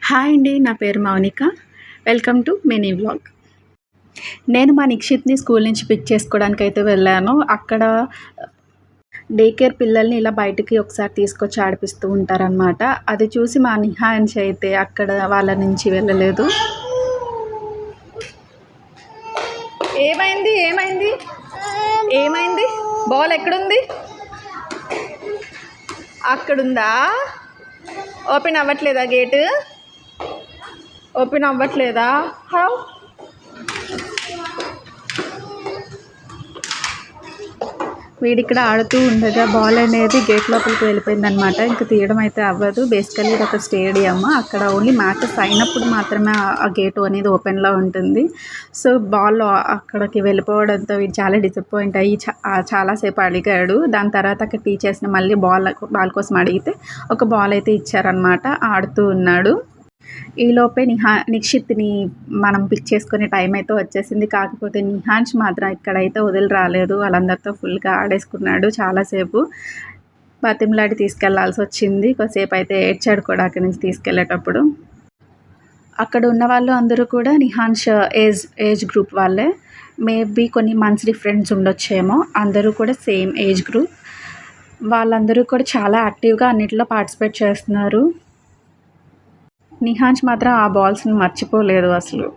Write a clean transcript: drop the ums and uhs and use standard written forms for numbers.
Hi అండి. నా పేరు Mounika. Welcome to mini vlog. నేను మా నిక్షిత్‌ని స్కూల్ నుంచి పిక్ చేసుకోవడానికైతే వెళ్ళాను. అక్కడ డే కేర్ పిల్లల్ని ఇలా బయటికి ఒకసారి తీసుకొచ్చి ఆడిపిస్తూ ఉంటారనమాట. అది చూసి మా నిహాన్ష్ అయితే అక్కడ వాళ్ళ నుంచి వెళ్ళలేదు. ఏమైంది? ఏమైంది? ఏమైంది? బాల్ ఎక్కడుంది? అక్కడుందా? ఓపెన్ అవ్వట్లేదా గేటు? ఓపెన్ అవ్వట్లేదా? హౌ? వీడిక్కడ ఆడుతూ ఉండగా బాల్ అనేది గేట్ లోపలికి వెళ్ళిపోయిందనమాట. ఇంక తీయడం అయితే అవ్వదు. బేసికల్లీ ఇది ఒక స్టేడియం. అక్కడ ఓన్లీ మ్యాచెస్ అయినప్పుడు మాత్రమే ఆ గేటు అనేది ఓపెన్‌లో ఉంటుంది. సో, బాల్ అక్కడికి వెళ్ళిపోవడంతో వీడు చాలా డిసప్పాయింట్ అయ్యి చాలా సేపు అడిగాడు. దాని తర్వాత అక్కడ టీచర్స్‌ని మళ్ళీ బాల్ కోసం అడిగితే ఒక బాల్ అయితే ఇచ్చారనమాట. ఆడుతూ ఉన్నాడు. ఈలోపే నిక్షిత్‌ని మనం పిక్ చేసుకునే టైం అయితే వచ్చేసింది. కాకపోతే నిహాన్ష్ మాత్రం ఇక్కడైతే వదిలి రాలేదు. వాళ్ళందరితో ఫుల్‌గా ఆడేసుకున్నాడు చాలాసేపు. బతిమలాడి తీసుకెళ్లాల్సొచ్చింది. కొద్దిసేపు అయితే ఏడ్చాడు కూడా అక్కడి నుంచి తీసుకెళ్ళేటప్పుడు. అక్కడ ఉన్న వాళ్ళు అందరూ కూడా నిహాన్ష్ ఏజ్ గ్రూప్ వాళ్ళే. మేబీ కొన్ని మంత్స్ డిఫరెన్స్ ఉండొచ్చేమో. అందరూ కూడా సేమ్ ఏజ్ గ్రూప్. వాళ్ళందరూ కూడా చాలా యాక్టివ్‌గా అన్నిట్లో పార్టిసిపేట్ చేస్తున్నారు. నిహాన్ష్ మాత్రం ఆ బాల్స్‌ని మర్చిపోలేదు అసలు.